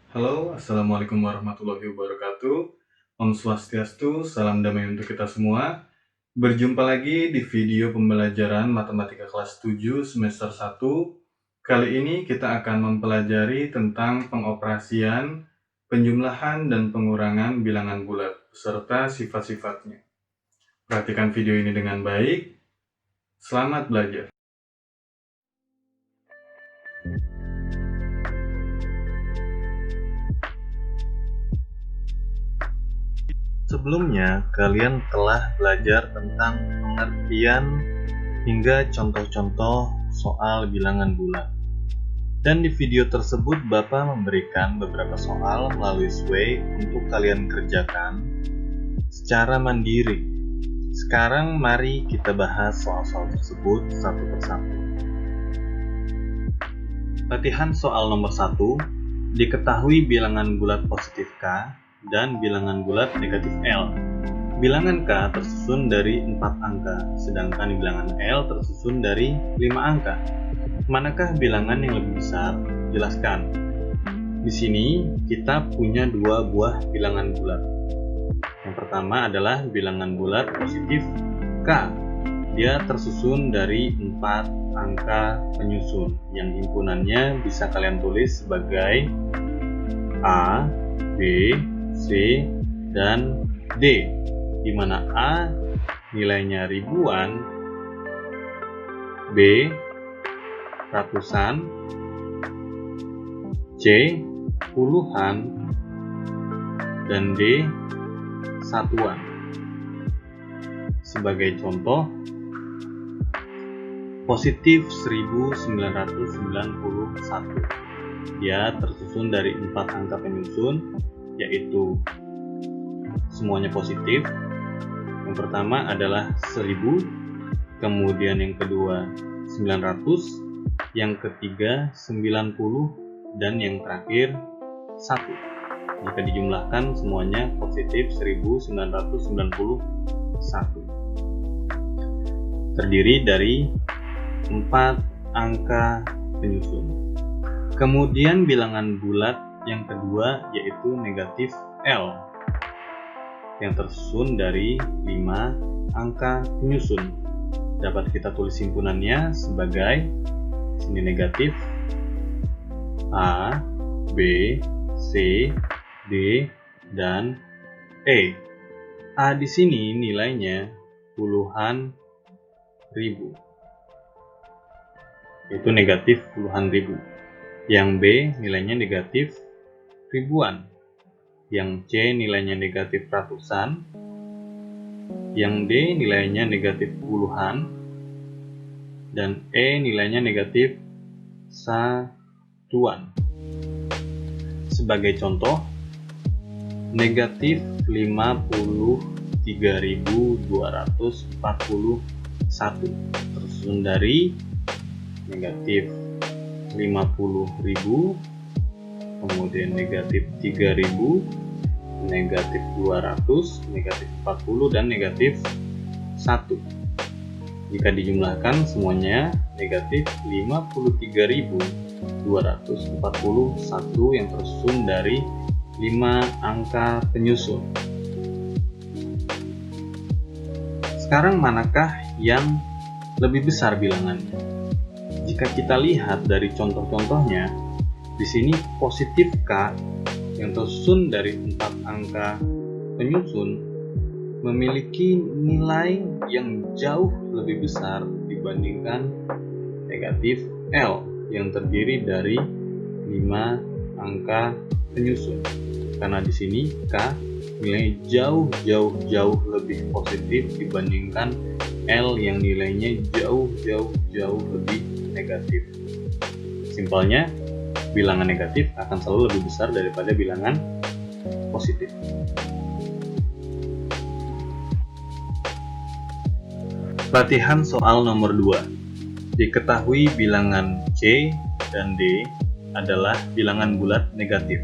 Halo, Assalamualaikum warahmatullahi wabarakatuh. Om Swastiastu, salam damai untuk kita semua. Berjumpa lagi di video pembelajaran Matematika kelas 7 semester 1. Kali ini kita akan mempelajari tentang pengoperasian, penjumlahan, dan pengurangan bilangan bulat, beserta sifat-sifatnya. Perhatikan video ini dengan baik. Selamat belajar. Sebelumnya, kalian telah belajar tentang pengertian hingga contoh-contoh soal bilangan bulat. Dan di video tersebut Bapak memberikan beberapa soal melalui Sway untuk kalian kerjakan secara mandiri. Sekarang mari kita bahas soal-soal tersebut satu persatu. Latihan soal nomor 1. Diketahui bilangan bulat positif K dan bilangan bulat negatif L. Bilangan K tersusun dari 4 angka, sedangkan bilangan L tersusun dari 5 angka. Manakah bilangan yang lebih besar? Jelaskan. Di sini kita punya dua buah bilangan bulat. Yang pertama adalah bilangan bulat positif K. Dia tersusun dari 4 angka penyusun, yang himpunannya bisa kalian tulis sebagai A, B, C, dan D, di mana A nilainya ribuan, B ratusan, C puluhan, dan D satuan. Sebagai contoh, positif 1991. Dia tersusun dari 4 angka penyusun, yaitu semuanya positif. Yang pertama adalah 1000, kemudian yang kedua 900, yang ketiga 90, dan yang terakhir 1. Jika dijumlahkan semuanya positif 1991. Terdiri dari 4 angka penyusun. Kemudian bilangan bulat yang kedua yaitu negatif L, yang tersusun dari 5 angka penyusun. Dapat kita tulis himpunannya sebagai sini negatif A, B, C, D, dan E. A di sini nilainya puluhan ribu, yaitu negatif puluhan ribu. Yang B nilainya negatif ribuan. Yang C nilainya negatif ratusan. Yang D nilainya negatif puluhan. Dan E nilainya negatif satuan. Sebagai contoh, negatif 53.241 tersusun dari negatif 50.000, kemudian negatif 3.000, negatif 200, negatif 40, dan negatif 1. Jika dijumlahkan semuanya negatif 53.241 yang tersusun dari 5 angka penyusun. Sekarang manakah yang lebih besar bilangannya? Jika kita lihat dari contoh-contohnya, di sini positif K yang tersusun dari 4 angka penyusun memiliki nilai yang jauh lebih besar dibandingkan negatif L yang terdiri dari 5 angka penyusun. Karena di sini K nilai jauh lebih positif dibandingkan L yang nilainya jauh lebih negatif. Simpelnya, bilangan negatif akan selalu lebih besar daripada bilangan positif. Latihan soal nomor 2. Diketahui bilangan C dan D adalah bilangan bulat negatif.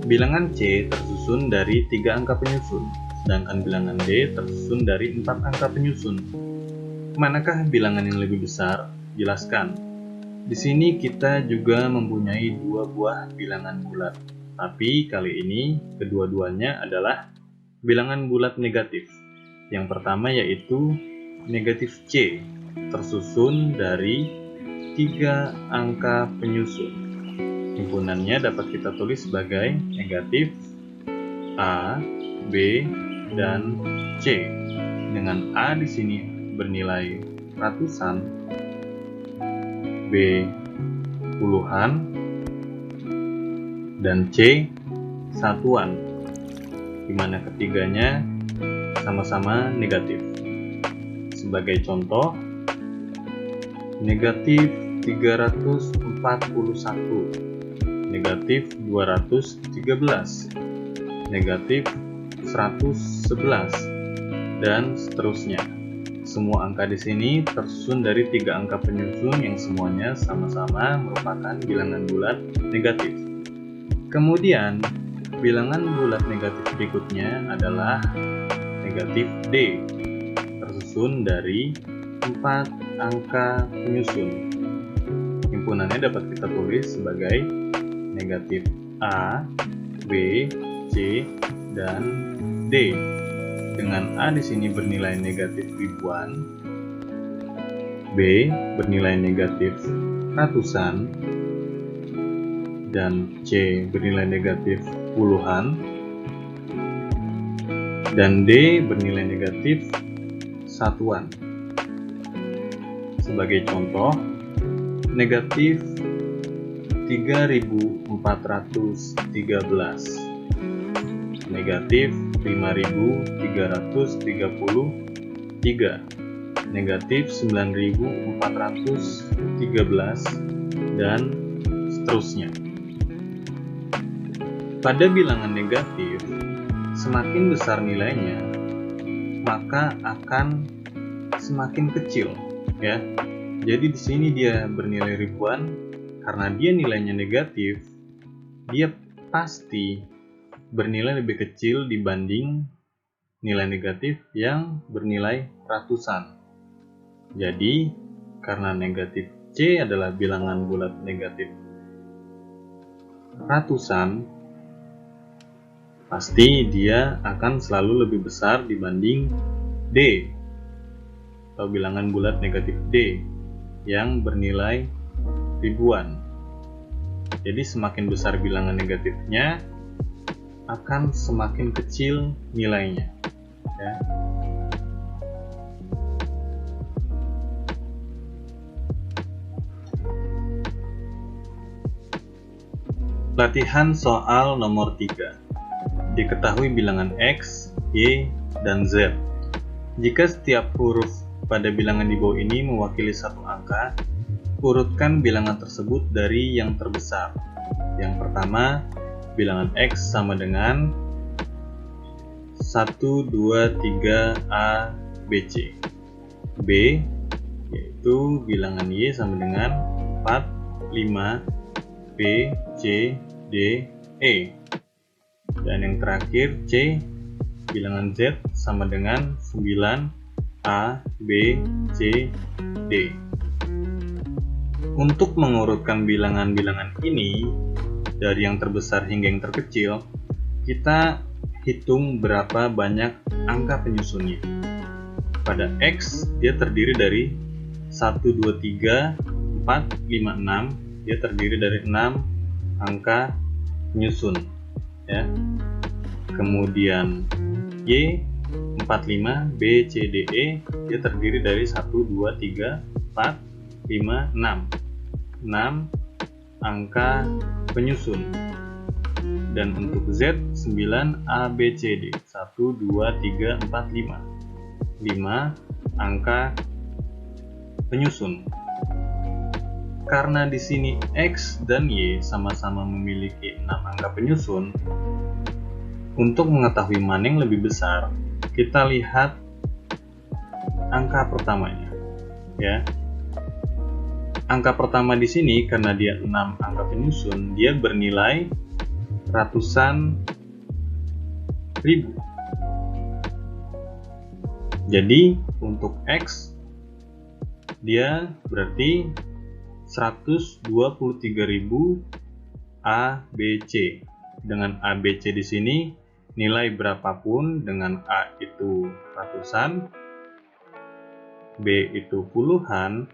Bilangan C tersusun dari 3 angka penyusun, sedangkan bilangan D tersusun dari 4 angka penyusun. Manakah bilangan yang lebih besar? Jelaskan. Di sini kita juga mempunyai dua buah bilangan bulat. Tapi kali ini kedua-duanya adalah bilangan bulat negatif. Yang pertama yaitu negatif C, tersusun dari 3 angka penyusun. Himpunannya dapat kita tulis sebagai negatif A, B, dan C. Dengan A di sini bernilai ratusan, B puluhan, dan C satuan, di mana ketiganya sama-sama negatif. Sebagai contoh, negatif 341, negatif 213, negatif 111, dan seterusnya. Semua angka di sini tersusun dari 3 angka penyusun yang semuanya sama-sama merupakan bilangan bulat negatif. Kemudian, bilangan bulat negatif berikutnya adalah negatif D, tersusun dari 4 angka penyusun. Himpunannya dapat kita tulis sebagai negatif A, B, C, dan D. Dengan A di sini bernilai negatif ribuan, B bernilai negatif ratusan, dan C bernilai negatif puluhan, dan D bernilai negatif satuan. Sebagai contoh, negatif 3.413, negatif 5.333, negatif 9.413, dan seterusnya. Pada bilangan negatif, semakin besar nilainya, maka akan semakin kecil, ya. Jadi di sini dia bernilai ribuan, karena dia nilainya negatif, dia pasti bernilai lebih kecil dibanding nilai negatif yang bernilai ratusan. Jadi, karena negatif C adalah bilangan bulat negatif ratusan, pasti dia akan selalu lebih besar dibanding D, atau bilangan bulat negatif D, yang bernilai ribuan. Jadi semakin besar bilangan negatifnya, akan semakin kecil nilainya, ya. Latihan soal nomor 3. Diketahui bilangan X, Y, dan Z. Jika setiap huruf pada bilangan di bawah ini mewakili satu angka, urutkan bilangan tersebut dari yang terbesar. Yang pertama, bilangan X sama dengan 1, 2, 3, A, B, C. B, yaitu bilangan Y sama dengan 4, 5, B, C, D, E. Dan yang terakhir C, bilangan Z sama dengan 9, A, B, C, D. Untuk mengurutkan bilangan-bilangan ini dari yang terbesar hingga yang terkecil, kita hitung berapa banyak angka penyusunnya. Pada X, dia terdiri dari 1, 2, 3, 4, 5, 6. Dia terdiri dari 6 angka penyusun, ya. Kemudian Y, 4, 5, B, C, D, E, dia terdiri dari 1, 2, 3, 4, 5, 6. 6 angka penyusun. Dan untuk Z, 9, A, B, C, D. 1, 2, 3, 4, 5. 5 angka penyusun. Karena di sini X dan Y sama-sama memiliki 6 angka penyusun, untuk mengetahui mana yang lebih besar, kita lihat angka pertamanya, ya. Angka pertama di sini karena dia 6 angka penyusun, dia bernilai ratusan ribu. Jadi untuk X dia berarti 123.000 A, B, C. dengan A, B, C di sini nilai berapapun, dengan A itu ratusan, B itu puluhan,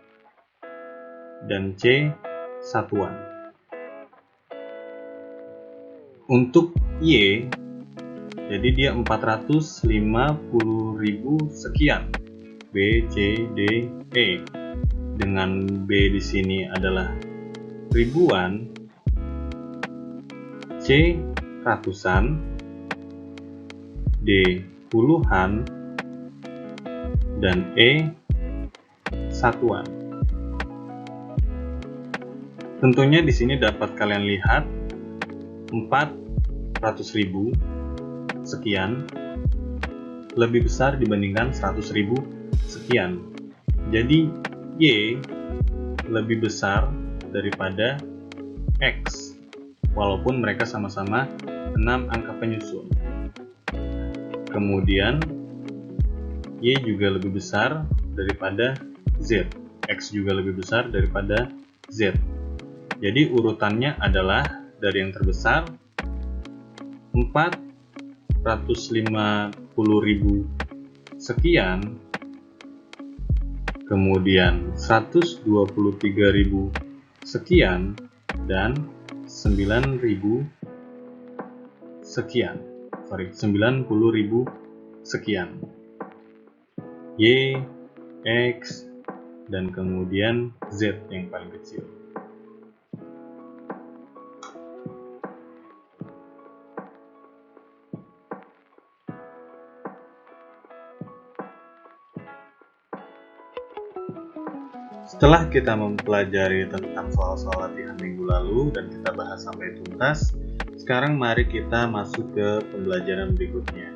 dan C satuan. Untuk Y, jadi dia 450.000 sekian. B, C, D, E. Dengan B di sini adalah ribuan, C ratusan, D puluhan, dan E satuan. Tentunya di sini dapat kalian lihat 400.000 sekian lebih besar dibandingkan 100.000 sekian. Jadi Y lebih besar daripada X, walaupun mereka sama-sama 6 angka penyusun. Kemudian Y juga lebih besar daripada Z, X juga lebih besar daripada Z. Jadi urutannya adalah dari yang terbesar 450.000 sekian, kemudian 123.000 sekian, dan 90.000 sekian. 90.000 sekian. Y, X, dan kemudian Z yang paling kecil. Setelah kita mempelajari tentang soal-soal latihan minggu lalu dan kita bahas sampai tuntas, sekarang mari kita masuk ke pembelajaran berikutnya.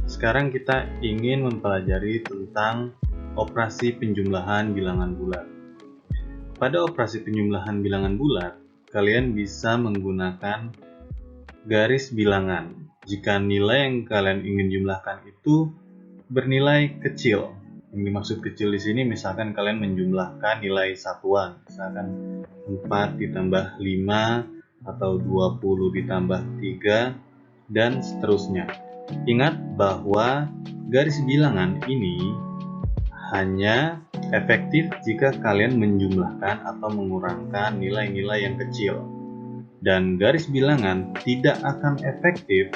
Sekarang kita ingin mempelajari tentang operasi penjumlahan bilangan bulat. Pada operasi penjumlahan bilangan bulat, kalian bisa menggunakan garis bilangan jika nilai yang kalian ingin jumlahkan itu bernilai kecil. Yang dimaksud kecil di sini misalkan kalian menjumlahkan nilai satuan, misalkan 4 ditambah 5 atau 20 ditambah 3 dan seterusnya. Ingat bahwa garis bilangan ini hanya efektif jika kalian menjumlahkan atau mengurangkan nilai-nilai yang kecil. Dan garis bilangan tidak akan efektif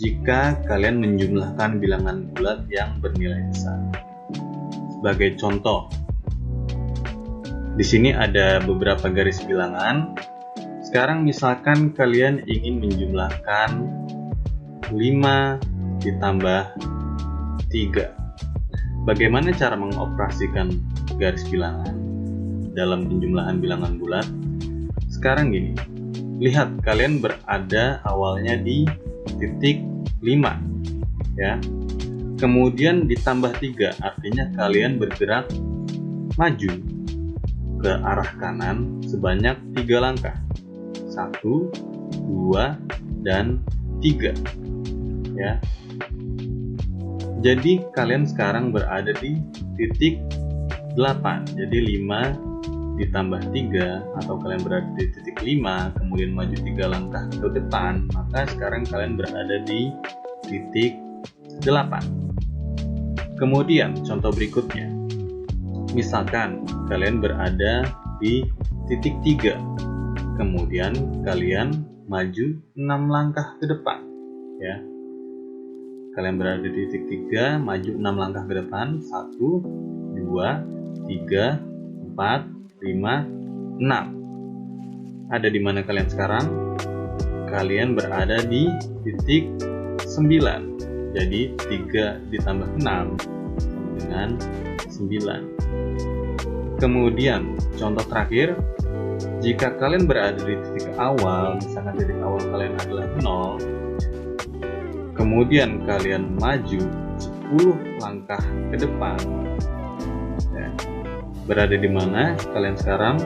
jika kalian menjumlahkan bilangan bulat yang bernilai besar. Sebagai contoh, di sini ada beberapa garis bilangan. Sekarang misalkan kalian ingin menjumlahkan 5 ditambah 3. Bagaimana cara mengoperasikan garis bilangan dalam penjumlahan bilangan bulat? Sekarang gini, lihat kalian berada awalnya di titik 5, ya. Kemudian ditambah 3, artinya kalian bergerak maju ke arah kanan sebanyak 3 langkah. 1, 2, dan 3. Ya. Jadi kalian sekarang berada di titik 8. Jadi 5 ditambah 3, atau kalian berada di titik 5, kemudian maju 3 langkah ke depan, maka sekarang kalian berada di titik 8. Kemudian contoh berikutnya, misalkan kalian berada di titik 3, kemudian kalian maju 6 langkah ke depan, ya. Kalian berada di titik 3, maju 6 langkah ke depan, 1, 2, 3, 4, 5, 6. Ada di mana kalian sekarang? Kalian berada di titik 9. Jadi 3 ditambah 6 dengan 9. Kemudian contoh terakhir, jika kalian berada di titik awal, misalkan titik awal kalian adalah 0, kemudian kalian maju 10 langkah ke depan, ya. Berada di mana kalian sekarang?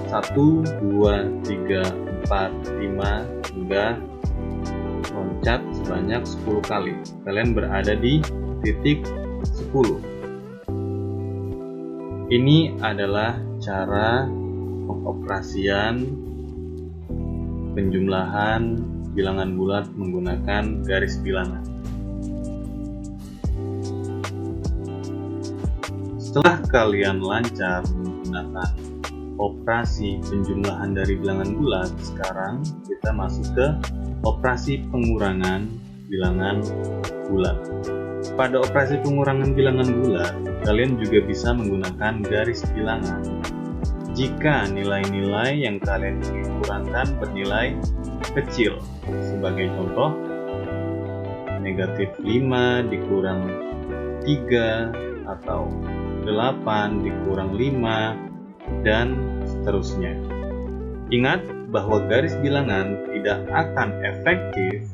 1, 2, 3, 4, 5 hingga loncat sebanyak 10 kali. Kalian berada di titik 10. Ini adalah cara pengoperasian penjumlahan bilangan bulat menggunakan garis bilangan. Setelah kalian lancar menggunakan operasi penjumlahan dari bilangan bulat, sekarang kita masuk ke operasi pengurangan bilangan bulat. Pada operasi pengurangan bilangan bulat, kalian juga bisa menggunakan garis bilangan jika nilai-nilai yang kalian ingin kurangkan bernilai kecil. Sebagai contoh, negatif 5 dikurang 3 atau 8 dikurang 5 dan seterusnya. Ingat bahwa garis bilangan tidak akan efektif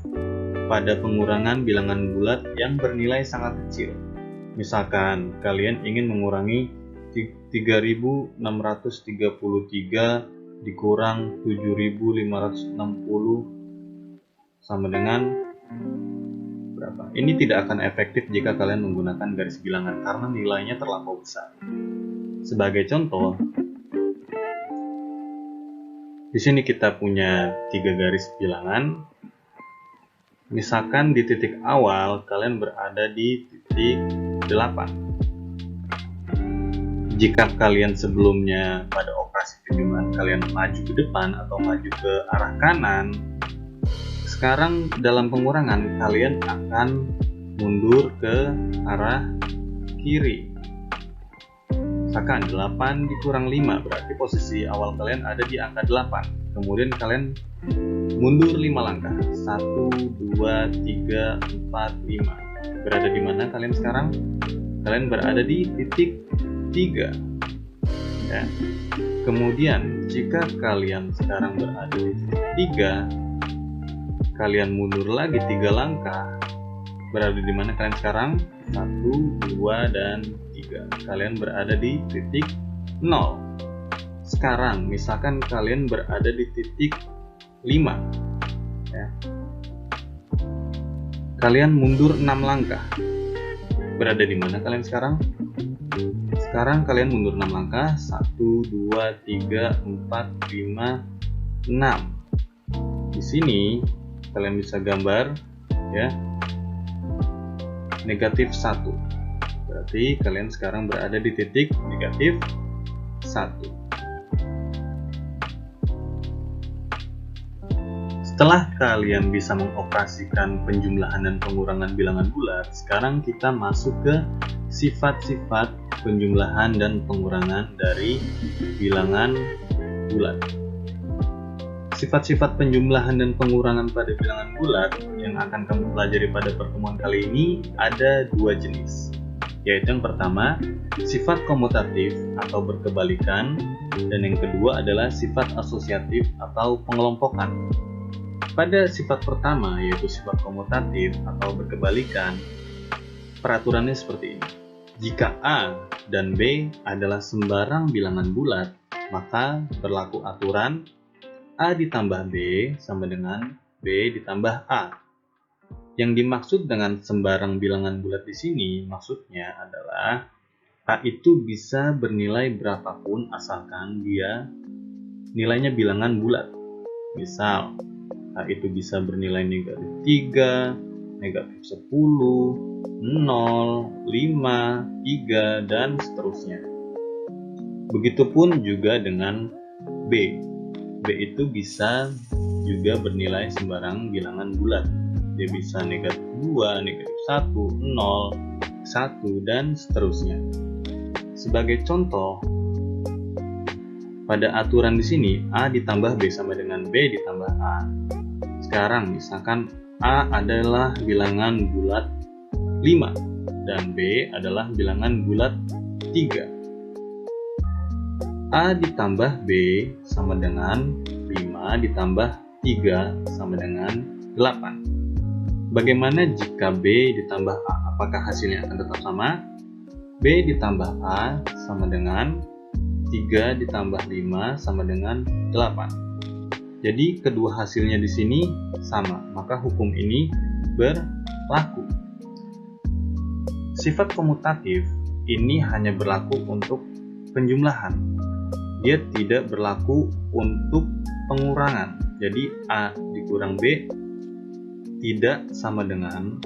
pada pengurangan bilangan bulat yang bernilai sangat kecil. Misalkan kalian ingin mengurangi 3633 dikurang 7560 sama dengan berapa? Ini tidak akan efektif jika kalian menggunakan garis bilangan karena nilainya terlampau besar. Sebagai contoh, di sini kita punya 3 garis bilangan. Misalkan di titik awal kalian berada di titik 8. Jika kalian sebelumnya pada operasi penjumlahan kalian maju ke depan atau maju ke arah kanan, sekarang dalam pengurangan kalian akan mundur ke arah kiri. Misalkan 8 dikurang 5 berarti posisi awal kalian ada di angka 8. Kemudian kalian mundur 5 langkah. 1, 2, 3, 4, 5. Berada di mana kalian sekarang? Kalian berada di titik 3. Ya. Kemudian jika kalian sekarang berada di titik 3, kalian mundur lagi 3 langkah. Berada di mana kalian sekarang? 1, 2, dan 3. Kalian berada di titik 0. Sekarang misalkan kalian berada di titik 5, ya. Kalian mundur 6 langkah. Berada di mana kalian sekarang? Sekarang kalian mundur 6 langkah. 1, 2, 3, 4, 5, 6. Di sini kalian bisa gambar, ya, negatif 1. Berarti kalian sekarang berada di titik negatif 1. Setelah kalian bisa mengoperasikan penjumlahan dan pengurangan bilangan bulat, sekarang kita masuk ke sifat-sifat penjumlahan dan pengurangan dari bilangan bulat. Sifat-sifat penjumlahan dan pengurangan pada bilangan bulat yang akan kamu pelajari pada pertemuan kali ini ada 2 jenis, yaitu yang pertama sifat komutatif atau berkebalikan, dan yang kedua adalah sifat asosiatif atau pengelompokan. Pada sifat pertama, yaitu sifat komutatif atau berkebalikan, peraturannya seperti ini. Jika A dan B adalah sembarang bilangan bulat, maka berlaku aturan A ditambah B sama dengan B ditambah A. Yang dimaksud dengan sembarang bilangan bulat di sini maksudnya adalah A itu bisa bernilai berapapun asalkan dia nilainya bilangan bulat. Misal, A itu bisa bernilai negatif 3, negatif 10, 0, 5, 3, dan seterusnya. Begitupun juga dengan B. B itu bisa juga bernilai sembarang bilangan bulat. Dia bisa negatif 2, negatif 1, 0, 1, dan seterusnya. Sebagai contoh, pada aturan di sini A ditambah B sama dengan B ditambah A. Sekarang misalkan A adalah bilangan bulat 5 dan B adalah bilangan bulat 3. A ditambah B sama dengan 5 ditambah 3 sama dengan 8. Bagaimana jika B ditambah A? Apakah hasilnya akan tetap sama? B ditambah A sama dengan 3 ditambah 5 sama dengan 8. Jadi kedua hasilnya di sini sama, maka hukum ini berlaku. Sifat komutatif ini hanya berlaku untuk penjumlahan. Dia tidak berlaku untuk pengurangan. Jadi A dikurang B tidak sama dengan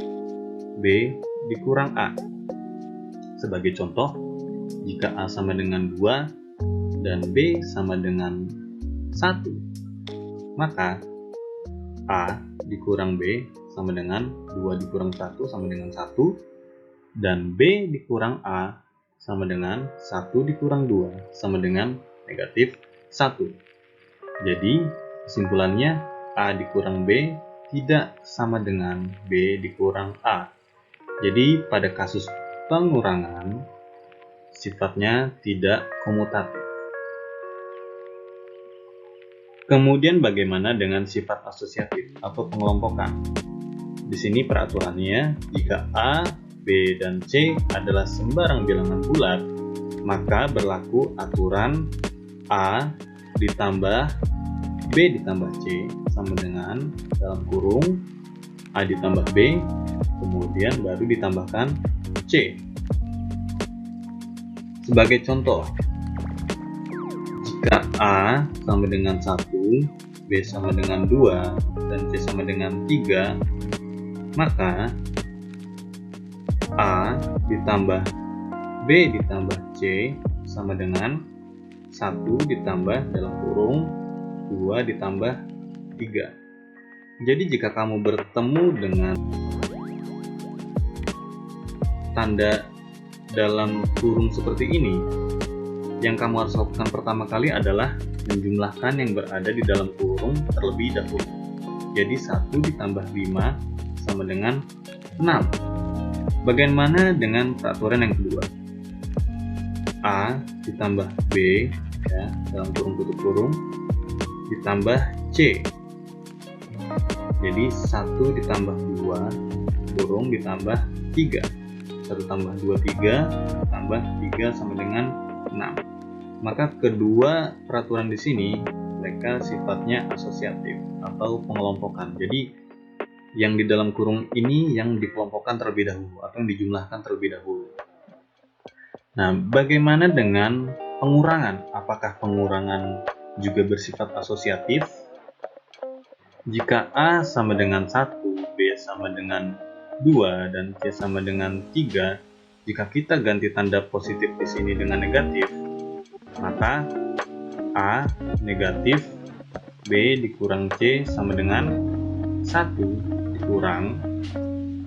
B dikurang A. Sebagai contoh, jika A sama dengan 2 dan B sama dengan 1, maka A dikurang B sama dengan 2 dikurang 1 sama dengan 1, dan B dikurang A sama dengan 1 dikurang 2 sama dengan negatif 1. Jadi, kesimpulannya A dikurang B tidak sama dengan B dikurang A. Jadi, pada kasus pengurangan, sifatnya tidak komutatif. Kemudian bagaimana dengan sifat asosiatif atau pengelompokan? Di sini peraturannya, jika A, B, dan C adalah sembarang bilangan bulat, maka berlaku aturan A ditambah B ditambah C sama dengan dalam kurung A ditambah B, kemudian baru ditambahkan C. Sebagai contoh, jika A sama dengan 1, B sama dengan 2, dan C sama dengan 3, maka A ditambah B ditambah C sama dengan 1 ditambah dalam kurung 2 ditambah 3. Jadi jika kamu bertemu dengan tanda dalam kurung seperti ini, yang kamu harus lakukan pertama kali adalah menjumlahkan yang berada di dalam kurung terlebih dahulu. Jadi 1 ditambah 5 sama dengan 6. Bagaimana dengan peraturan yang kedua? A ditambah B, ya, dalam kurung tutup kurung, ditambah C. Jadi 1 ditambah 2 kurung ditambah 3. 1 tambah 2, 3, tambah 3 sama dengan 6. Maka kedua peraturan di sini mereka sifatnya asosiatif atau pengelompokan. Jadi yang di dalam kurung ini yang dikelompokkan terlebih dahulu atau yang dijumlahkan terlebih dahulu. Nah, bagaimana dengan pengurangan? Apakah pengurangan juga bersifat asosiatif? Jika A sama dengan 1, B sama dengan 2, dan C sama dengan 3, jika kita ganti tanda positif di sini dengan negatif, maka A negatif, B dikurang C sama dengan 1 dikurang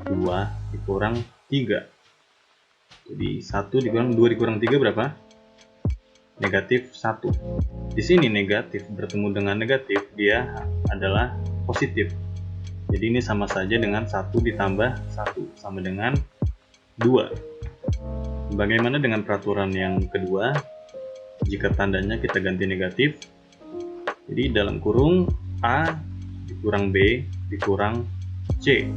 2 dikurang 3. Jadi 1 dikurang 2 dikurang 3 berapa? Negatif 1. Di sini negatif bertemu dengan negatif, dia adalah positif. Jadi ini sama saja dengan 1 ditambah 1 sama dengan 2. Bagaimana dengan peraturan yang kedua? Jika tandanya kita ganti negatif, jadi dalam kurung A dikurang B dikurang C.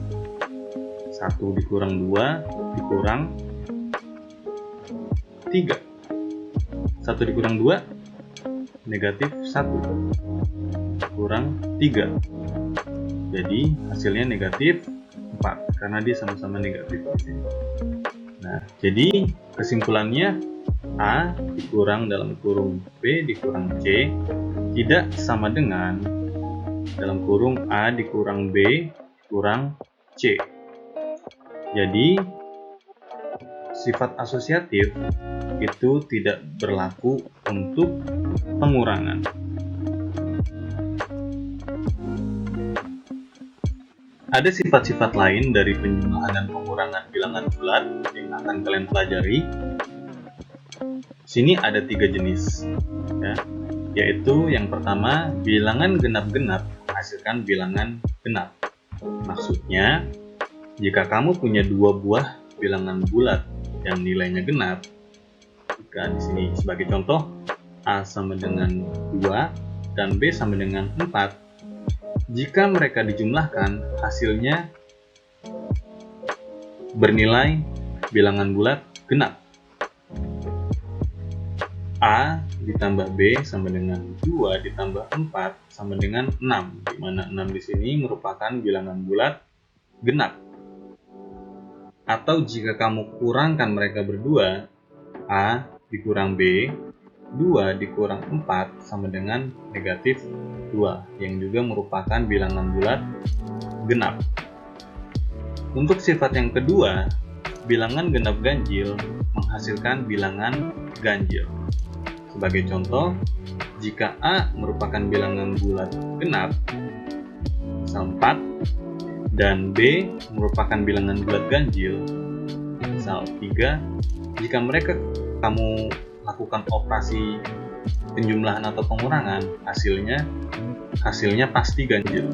1 dikurang 2 dikurang 3. 1 dikurang 2 negatif 1 kurang 3. Jadi hasilnya negatif 4 karena dia sama-sama negatif di sini. Nah, jadi kesimpulannya A dikurang dalam kurung B dikurang C tidak sama dengan dalam kurung A dikurang B kurang C. Jadi sifat asosiatif itu tidak berlaku untuk pengurangan. Ada sifat-sifat lain dari penjumlahan dan pengurangan bilangan bulat yang akan kalian pelajari. Sini ada 3 jenis, ya, yaitu yang pertama, bilangan genap-genap menghasilkan bilangan genap. Maksudnya, jika kamu punya 2 buah bilangan bulat yang nilainya genap, jika di sini sebagai contoh A sama dengan 2 dan B sama dengan 4, jika mereka dijumlahkan, hasilnya bernilai bilangan bulat genap. A ditambah B sama dengan 2 ditambah 4 sama dengan 6, di mana 6 di sini merupakan bilangan bulat genap. Atau jika kamu kurangkan mereka berdua, A dikurang B, 2 dikurang 4 sama dengan negatif 2, yang juga merupakan bilangan bulat genap. Untuk sifat yang kedua, bilangan genap ganjil menghasilkan bilangan ganjil. Sebagai contoh, jika A merupakan bilangan bulat genap, misal 4, dan B merupakan bilangan bulat ganjil, misal 3, jika kamu lakukan operasi penjumlahan atau pengurangan, hasilnya pasti ganjil.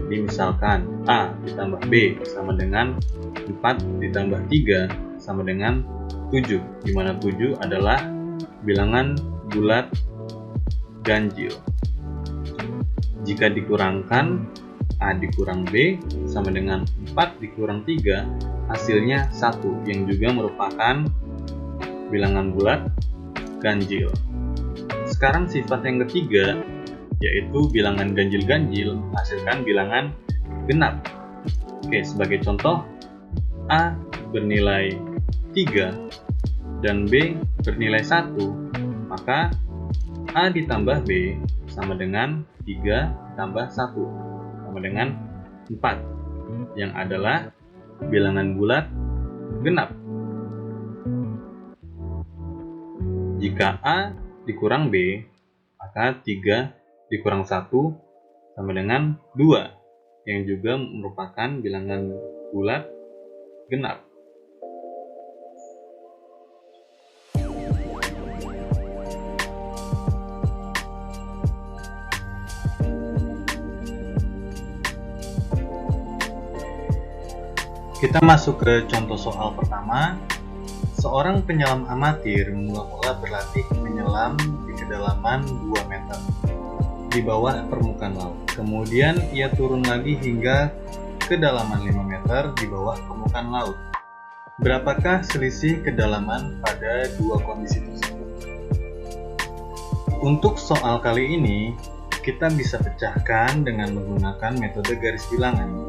Jadi misalkan A ditambah B sama dengan 4 ditambah 3 sama dengan 7, di mana 7 adalah bilangan bulat ganjil. Jika dikurangkan, A dikurang B sama dengan 4 dikurang 3, hasilnya 1, yang juga merupakan bilangan bulat ganjil. Sekarang sifat yang ketiga, yaitu bilangan ganjil-ganjil menghasilkan bilangan genap. Oke, sebagai contoh, A bernilai 3 dan B bernilai 1, maka A ditambah B sama dengan 3 ditambah 1 sama dengan 4, yang adalah bilangan bulat genap. Jika A dikurang B, maka 3 dikurang 1 sama dengan 2, yang juga merupakan bilangan bulat genap. Kita masuk ke contoh soal pertama. Seorang penyelam amatir mula-mula berlatih menyelam di kedalaman 2 meter di bawah permukaan laut. Kemudian ia turun lagi hingga kedalaman 5 meter di bawah permukaan laut. Berapakah selisih kedalaman pada dua kondisi tersebut? Untuk soal kali ini, kita bisa pecahkan dengan menggunakan metode garis bilangan.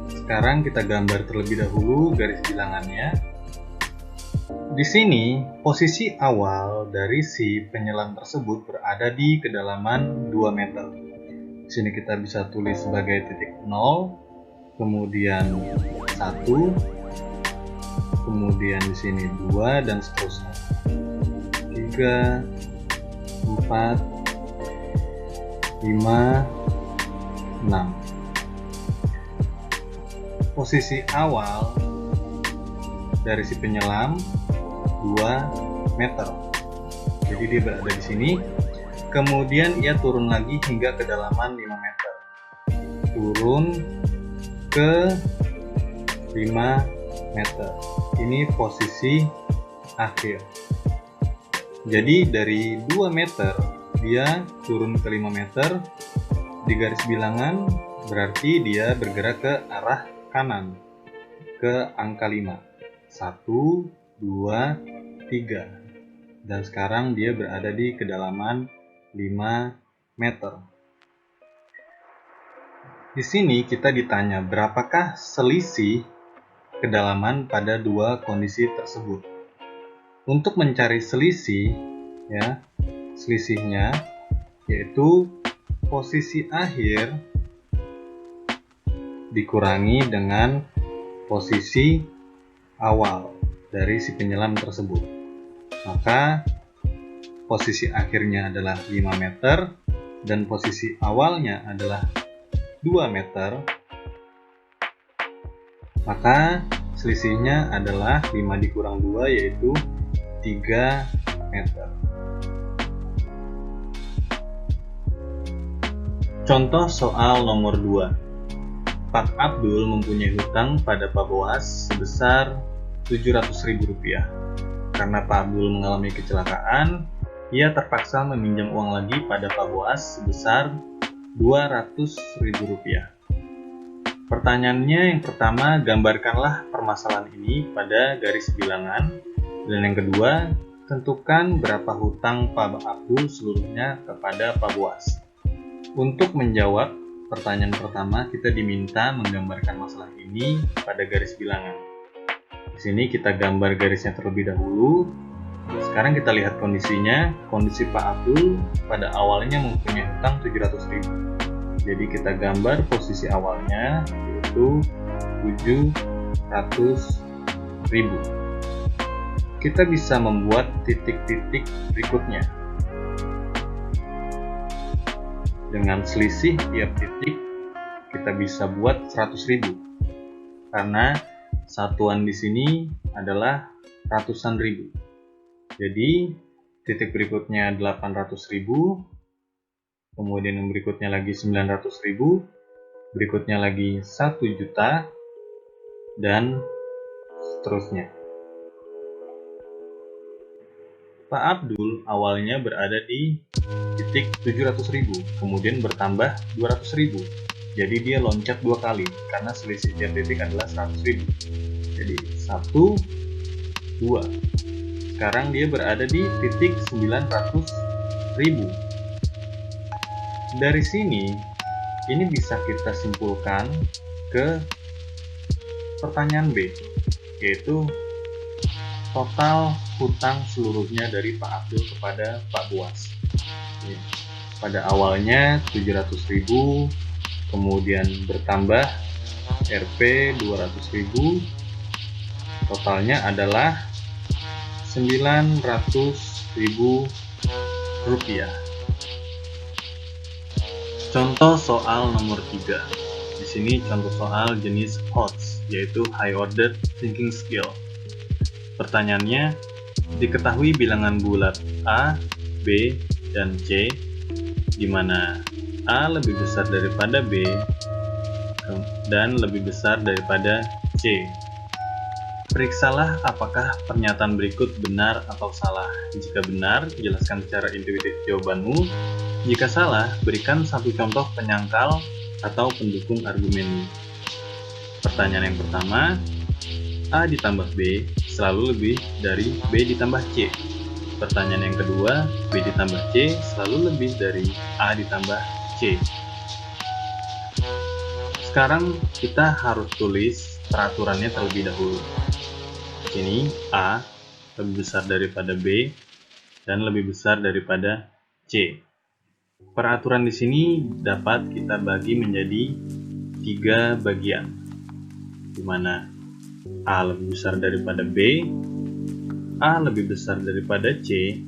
Sekarang kita gambar terlebih dahulu garis bilangannya. Di sini, posisi awal dari si penyelam tersebut berada di kedalaman 2 meter. Di sini kita bisa tulis sebagai titik 0, kemudian 1, kemudian di sini 2, dan seterusnya. 3, 4, 5, 6. Posisi awal dari si penyelam 2 meter. Jadi dia berada di sini. Kemudian ia turun lagi hingga kedalaman 5 meter. Turun ke 5 meter. Ini posisi akhir. Jadi dari 2 meter dia turun ke 5 meter. Di garis bilangan berarti dia bergerak ke arah kanan, ke angka 5. 1, 2, 3. Dan sekarang dia berada di kedalaman 5 meter. Di sini kita ditanya berapakah selisih kedalaman pada dua kondisi tersebut. Untuk mencari selisih, selisihnya yaitu posisi akhir dikurangi dengan posisi awal dari si penyelam tersebut. Maka posisi akhirnya adalah 5 meter dan posisi awalnya adalah 2 meter. Maka selisihnya adalah 5 dikurang 2 yaitu 3 meter. Contoh soal nomor 2. Pak Abdul mempunyai hutang pada Pak Boas sebesar Rp700.000. Karena Pak Abdul mengalami kecelakaan, ia terpaksa meminjam uang lagi pada Pak Boas sebesar Rp200.000. Pertanyaannya yang pertama, gambarkanlah permasalahan ini pada garis bilangan. Dan yang kedua, tentukan berapa hutang Pak Abdul seluruhnya kepada Pak Boas. Untuk menjawab pertanyaan pertama, kita diminta menggambarkan masalah ini pada garis bilangan. Di sini kita gambar garisnya terlebih dahulu. Sekarang kita lihat kondisinya. Kondisi Pak Abdul pada awalnya mempunyai hutang 700.000. Jadi kita gambar posisi awalnya yaitu 700.000. Kita bisa membuat titik-titik berikutnya. Dengan selisih tiap titik, kita bisa buat 100.000. Karena satuan di sini adalah ratusan ribu. Jadi, titik berikutnya 800.000, kemudian yang berikutnya lagi 900.000, berikutnya lagi 1 juta, dan seterusnya. Pak Abdul awalnya berada di titik 700.000, kemudian bertambah 200.000. Jadi dia loncat 2 kali, karena selisih tiap titik adalah 100.000. Jadi 1, 2. Sekarang dia berada di titik 900.000. Dari sini, ini bisa kita simpulkan ke pertanyaan B, yaitu total hutang seluruhnya dari Pak Abdul kepada Pak Buas. Pada awalnya 700.000, kemudian bertambah Rp 200.000, totalnya adalah Rp900.000. Contoh soal nomor 3. Di sini contoh soal jenis HOTS, yaitu High Order Thinking Skill. Pertanyaannya, diketahui bilangan bulat A, B, dan C, di mana A lebih besar daripada B dan lebih besar daripada C. Periksalah apakah pernyataan berikut benar atau salah. Jika benar, jelaskan secara intuitif jawabanmu. Jika salah, berikan satu contoh penyangkal atau pendukung argumenmu. Pertanyaan yang pertama, A ditambah B selalu lebih dari B ditambah C. Pertanyaan yang kedua, B ditambah C selalu lebih dari A ditambah C. Sekarang kita harus tulis peraturannya terlebih dahulu. Ini A lebih besar daripada B dan lebih besar daripada C. Peraturan di sini dapat kita bagi menjadi 3 bagian, di mana A lebih besar daripada B, A lebih besar daripada C,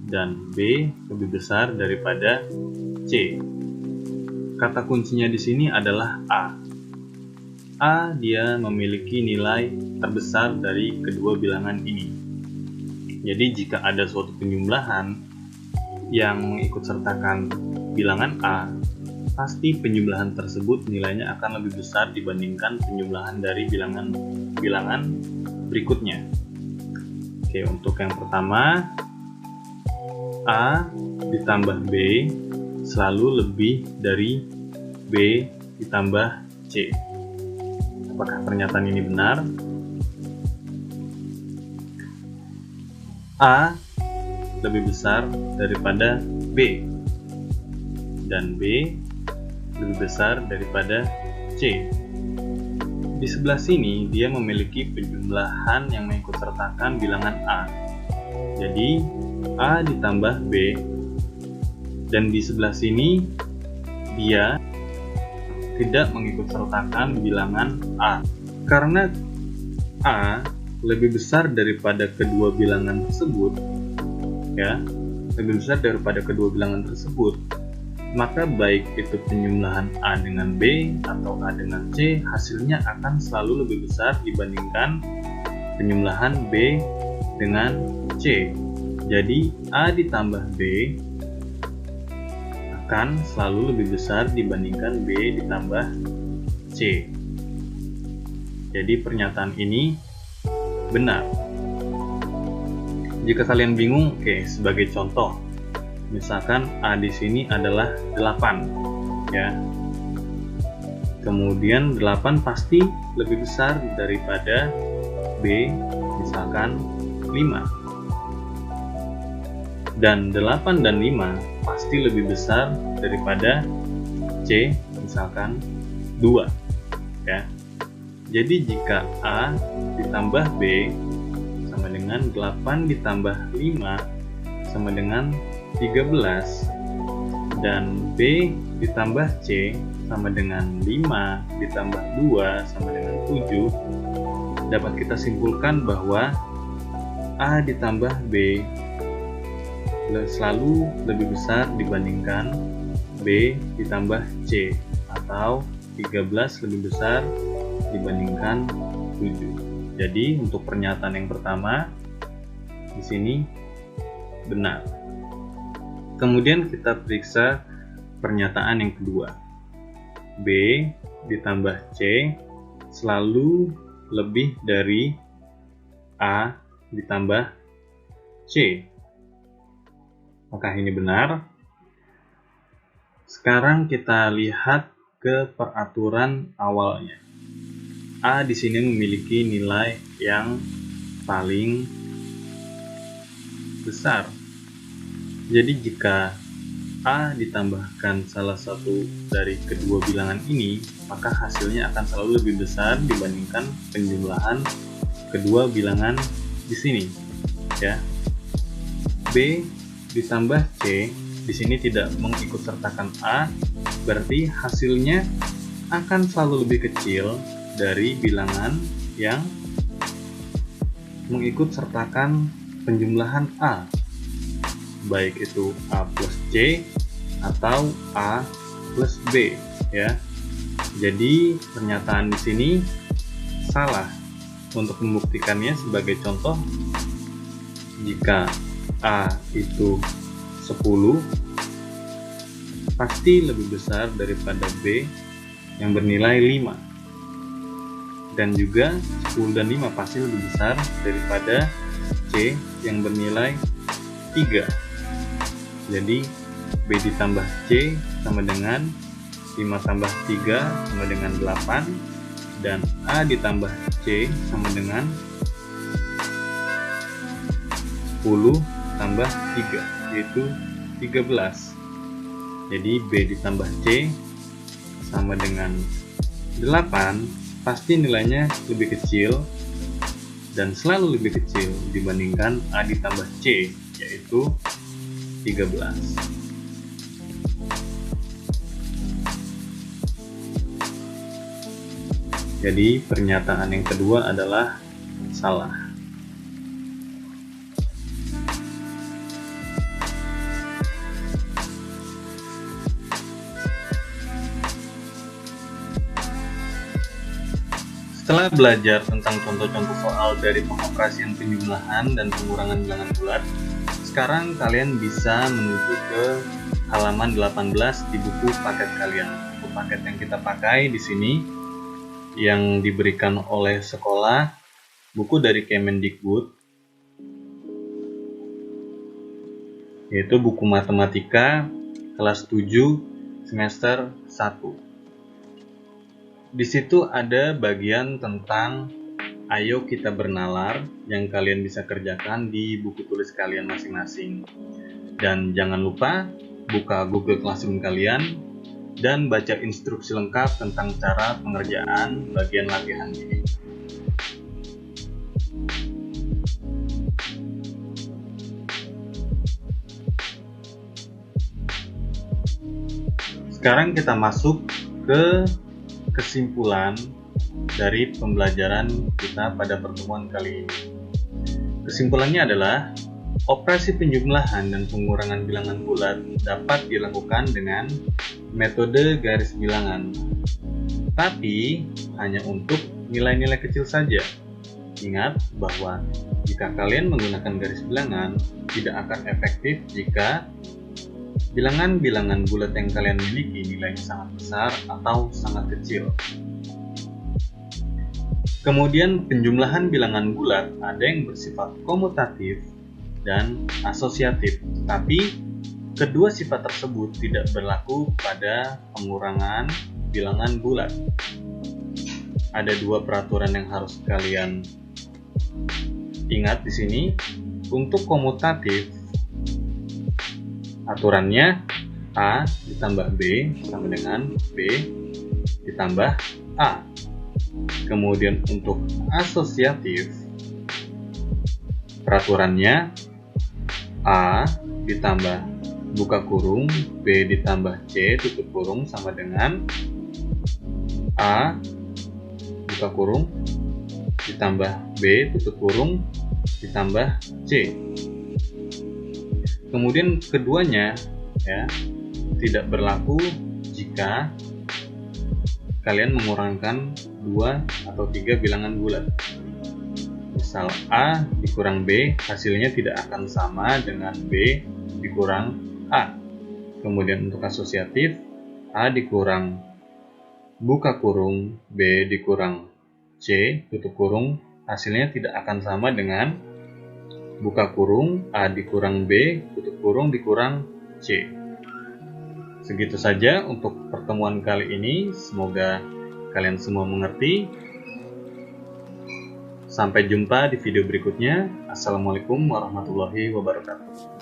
dan B lebih besar daripada C. Kata kuncinya di sini adalah A. A dia memiliki nilai terbesar dari kedua bilangan ini. Jadi jika ada suatu penjumlahan yang mengikut sertakan bilangan A, pasti penjumlahan tersebut nilainya akan lebih besar dibandingkan penjumlahan dari bilangan berikutnya. Oke, untuk yang pertama, A ditambah B selalu lebih dari B ditambah C. Apakah pernyataan ini benar? A lebih besar daripada B dan B lebih besar daripada C. Di sebelah sini dia memiliki penjumlahan yang mengikut sertakan bilangan A. Jadi A ditambah B, dan di sebelah sini dia tidak mengikut sertakan bilangan A. Karena A lebih besar daripada kedua bilangan tersebut, lebih besar daripada kedua bilangan tersebut, maka baik itu penjumlahan A dengan B atau A dengan C, hasilnya akan selalu lebih besar dibandingkan penjumlahan B dengan C. Jadi A ditambah B akan selalu lebih besar dibandingkan B ditambah C. Jadi pernyataan ini benar. Jika kalian bingung, sebagai contoh, misalkan A di sini adalah 8, ya. Kemudian 8 pasti lebih besar daripada B, misalkan 5. Dan 8 dan 5 pasti lebih besar daripada C, misalkan 2, ya. Jadi jika A ditambah B sama dengan 8 ditambah 5 sama dengan 13, dan B ditambah C sama dengan 5 ditambah 2 sama dengan 7, dapat kita simpulkan bahwa A ditambah B selalu lebih besar dibandingkan B ditambah C, atau 13 lebih besar dibandingkan 7. Jadi untuk pernyataan yang pertama di sini benar. Kemudian kita periksa pernyataan yang kedua. B ditambah C selalu lebih dari A ditambah C. Apakah ini benar? Sekarang kita lihat ke peraturan awalnya. A di sini memiliki nilai yang paling besar. Jadi jika A ditambahkan salah satu dari kedua bilangan ini, maka hasilnya akan selalu lebih besar dibandingkan penjumlahan kedua bilangan di sini, ya. B ditambah C di sini tidak mengikutsertakan A, berarti hasilnya akan selalu lebih kecil dari bilangan yang mengikutsertakan penjumlahan A, baik itu A plus C atau A plus B, ya. Jadi pernyataan di sini salah. Untuk membuktikannya sebagai contoh, jika A itu 10 pasti lebih besar daripada B yang bernilai 5, dan juga 10 dan 5 pasti lebih besar daripada C yang bernilai 3. Jadi B ditambah C sama dengan 5 tambah 3 sama dengan 8, dan A ditambah C sama dengan 10 tambah 3, yaitu 13. Jadi B ditambah C sama dengan 8, pasti nilainya lebih kecil dan selalu lebih kecil dibandingkan A ditambah C, yaitu 13. Jadi pernyataan yang kedua adalah salah. Setelah belajar tentang contoh-contoh soal dari pengoperasian penjumlahan dan pengurangan bilangan bulat, sekarang kalian bisa menuju ke halaman 18 di buku paket kalian. Buku paket yang kita pakai di sini yang diberikan oleh sekolah, buku dari Kemendikbud, yaitu buku matematika kelas 7 semester 1. Di situ ada bagian tentang ayo kita bernalar yang kalian bisa kerjakan di buku tulis kalian masing-masing. Dan jangan lupa buka Google Classroom kalian dan baca instruksi lengkap tentang cara pengerjaan bagian latihan ini. Sekarang kita masuk ke kesimpulan dari pembelajaran kita pada pertemuan kali ini. Kesimpulannya adalah operasi penjumlahan dan pengurangan bilangan bulat dapat dilakukan dengan metode garis bilangan, tapi hanya untuk nilai-nilai kecil saja. Ingat bahwa jika kalian menggunakan garis bilangan, tidak akan efektif jika bilangan-bilangan bulat yang kalian miliki nilainya sangat besar atau sangat kecil. Kemudian penjumlahan bilangan bulat ada yang bersifat komutatif dan asosiatif, tapi kedua sifat tersebut tidak berlaku pada pengurangan bilangan bulat. Ada dua peraturan yang harus kalian ingat di sini. Untuk komutatif, aturannya A ditambah B sama dengan B ditambah A. Kemudian untuk asosiatif, peraturannya A ditambah buka kurung B ditambah C tutup kurung sama dengan A buka kurung ditambah B tutup kurung ditambah C. Kemudian keduanya ya tidak berlaku jika kalian mengurangkan 2 atau 3 bilangan bulat. Misal A dikurang B, hasilnya tidak akan sama dengan B dikurang A. Kemudian untuk asosiatif, A dikurang buka kurung B dikurang C tutup kurung, hasilnya tidak akan sama dengan buka kurung A dikurang B tutup kurung dikurang C. Segitu saja untuk pertemuan kali ini, semoga kalian semua mengerti. Sampai jumpa di video berikutnya. Assalamualaikum warahmatullahi wabarakatuh.